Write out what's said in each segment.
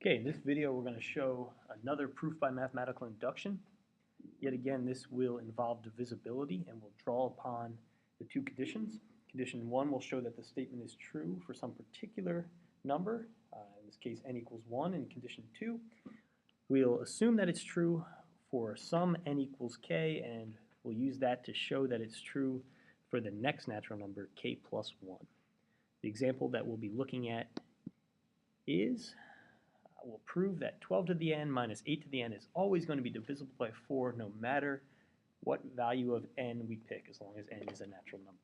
Okay, in this video we're going to show another proof by mathematical induction. Yet again, this will involve divisibility and will draw upon the two conditions. Condition 1 will show that the statement is true for some particular number, in this case n equals 1. In condition 2, we'll assume that it's true for some n equals k, and we'll use that to show that it's true for the next natural number, k plus 1. The example that we'll be looking at is we'll prove that 12 to the n minus 8 to the n is always going to be divisible by 4 no matter what value of n we pick, as long as n is a natural number.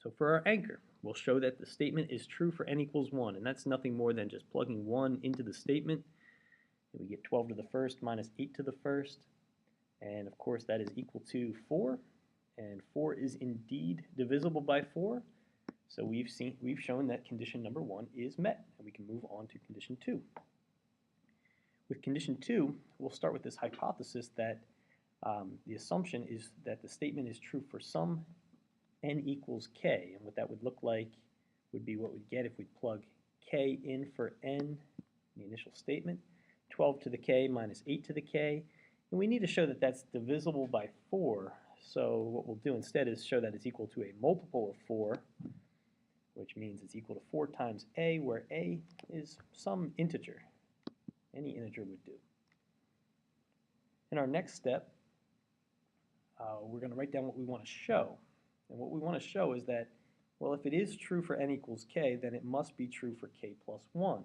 So for our anchor, we'll show that the statement is true for n equals 1, and that's nothing more than just plugging 1 into the statement. And we get 12 to the first minus 8 to the first, and of course that is equal to 4, and 4 is indeed divisible by 4. So we've shown that condition number 1 is met, and we can move on to condition 2. With condition 2, we'll start with this hypothesis that the assumption is that the statement is true for some n equals k, and what that would look like would be what we'd get if we plug k in for n in the initial statement, 12 to the k minus 8 to the k, and we need to show that that's divisible by 4. So what we'll do instead is show that it's equal to a multiple of 4, which means it's equal to 4 times a, where a is some integer. Any integer would do. In our next step, we're going to write down what we want to show. And what we want to show is that, well, if it is true for n equals k, then it must be true for k plus 1.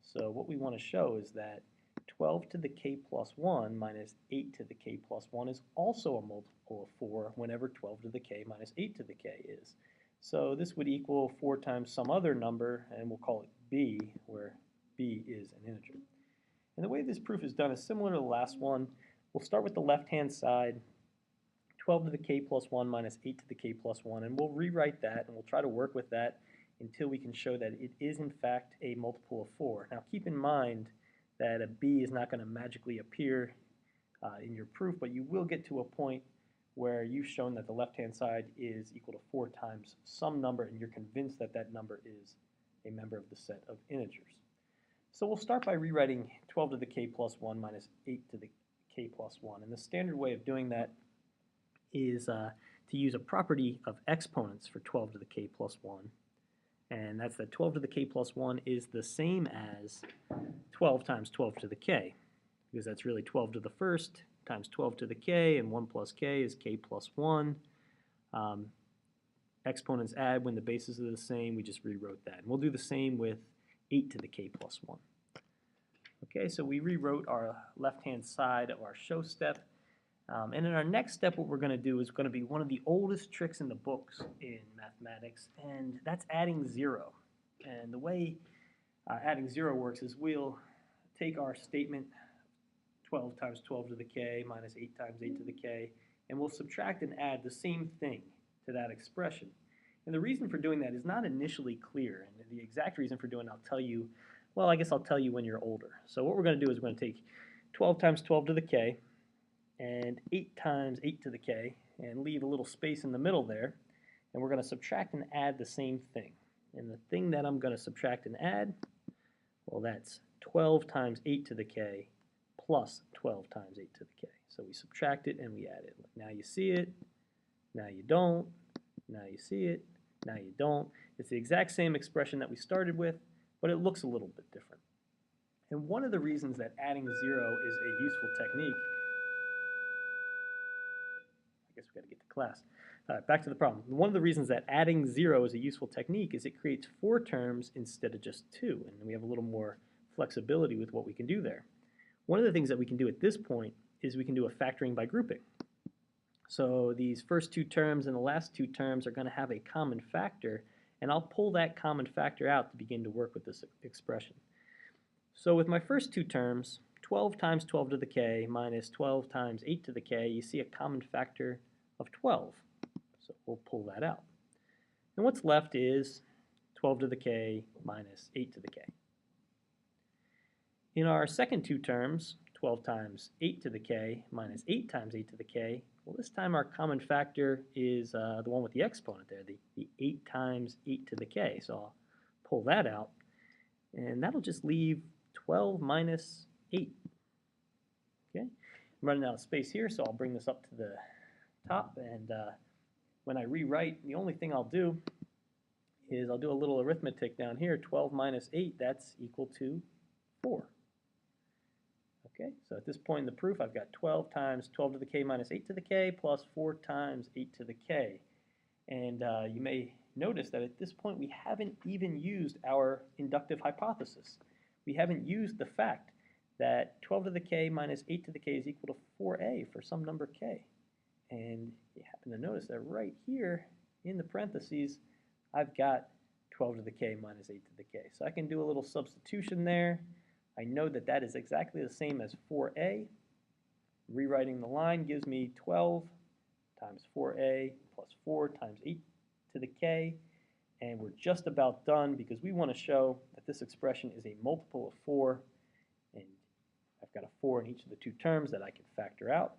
So what we want to show is that 12 to the k plus 1 minus 8 to the k plus 1 is also a multiple of 4 whenever 12 to the k minus 8 to the k is. So this would equal 4 times some other number, and we'll call it b, where b is an integer. And the way this proof is done is similar to the last one. We'll start with the left-hand side, 12 to the k plus 1 minus 8 to the k plus 1, and we'll rewrite that, and we'll try to work with that until we can show that it is in fact a multiple of 4. Now keep in mind that a b is not going to magically appear in your proof, but you will get to a point where you've shown that the left-hand side is equal to 4 times some number, and you're convinced that that number is a member of the set of integers. So we'll start by rewriting 12 to the k plus 1 minus 8 to the k plus 1. And the standard way of doing that is to use a property of exponents for 12 to the k plus 1. And that's that 12 to the k plus 1 is the same as 12 times 12 to the k, because that's really 12 to the first times 12 to the k, and 1 plus k is k plus 1. Exponents add when the bases are the same. We just rewrote that. And we'll do the same with 8 to the k plus 1. Okay, so we rewrote our left-hand side of our show step. And in our next step, what we're going to do is going to be one of the oldest tricks in the books in mathematics, and that's adding 0. And the way adding 0 works is we'll take our statement 12 times 12 to the k minus 8 times 8 to the k, and we'll subtract and add the same thing to that expression. And the reason for doing that is not initially clear, and the exact reason for doing it I'll tell you, well, I guess I'll tell you when you're older. So what we're going to do is we're going to take 12 times 12 to the k and 8 times 8 to the k and leave a little space in the middle there, and we're going to subtract and add the same thing. And the thing that I'm going to subtract and add, well, that's 12 times 8 to the k plus 12 times 8 to the k. So we subtract it and we add it. Now you see it, now you don't, now you see it, now you don't. It's the exact same expression that we started with, but it looks a little bit different. And one of the reasons that adding 0 is a useful technique, I guess we've got to get to class. Back to the problem. One of the reasons that adding 0 is a useful technique is it creates 4 terms instead of just 2, and we have a little more flexibility with what we can do there. One of the things that we can do at this point is we can do a factoring by grouping. So these first 2 terms and the last 2 terms are going to have a common factor, and I'll pull that common factor out to begin to work with this expression. So with my first 2 terms, 12 times 12 to the k minus 12 times 8 to the k, you see a common factor of 12. So we'll pull that out. And what's left is 12 to the k minus 8 to the k. In our second 2 terms, 12 times 8 to the k minus 8 times 8 to the k, well, this time our common factor is the one with the exponent there, the 8 times 8 to the k. So I'll pull that out, and that'll just leave 12 minus 8. Okay, I'm running out of space here, so I'll bring this up to the top, and when I rewrite, the only thing I'll do is I'll do a little arithmetic down here. 12 minus 8, that's equal to 4. Okay, so at this point in the proof, I've got 12 times 12 to the k minus 8 to the k plus 4 times 8 to the k. And you may notice that at this point, we haven't even used our inductive hypothesis. We haven't used the fact that 12 to the k minus 8 to the k is equal to 4a for some number k. And you happen to notice that right here in the parentheses, I've got 12 to the k minus 8 to the k. So I can do a little substitution there. I know that that is exactly the same as 4a. Rewriting the line gives me 12 times 4a plus 4 times 8 to the k. And we're just about done because we want to show that this expression is a multiple of 4. And I've got a 4 in each of the two terms that I can factor out,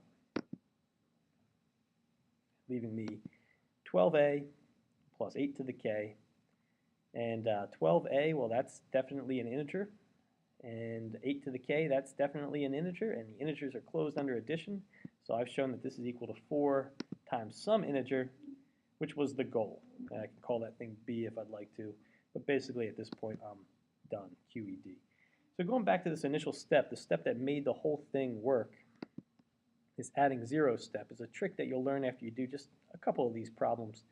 leaving me 12a plus 8 to the k. And 12a, well, that's definitely an integer. And 8 to the k, that's definitely an integer. And the integers are closed under addition. So I've shown that this is equal to 4 times some integer, which was the goal. And I can call that thing b if I'd like to. But basically, at this point, I'm done, QED. So going back to this initial step, the step that made the whole thing work, this adding zero step, is a trick that you'll learn after you do just a couple of these problems.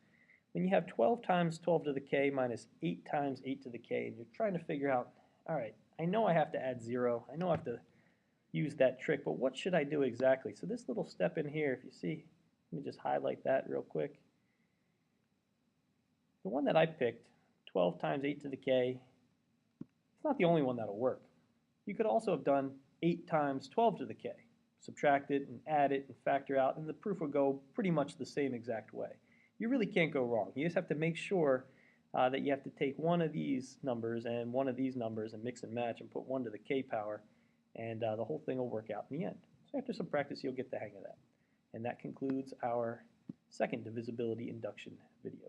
When you have 12 times 12 to the k minus 8 times 8 to the k, and you're trying to figure out, all right, I know I have to add 0. I know I have to use that trick, but what should I do exactly? So this little step in here, if you see, let me just highlight that real quick. The one that I picked, 12 times 8 to the k, it's not the only one that'll work. You could also have done 8 times 12 to the k, subtract it and add it and factor out, and the proof would go pretty much the same exact way. You really can't go wrong. You just have to make sure that you have to take one of these numbers and one of these numbers and mix and match and put 1 to the k power, and the whole thing will work out in the end. So after some practice, you'll get the hang of that. And that concludes our second divisibility induction video.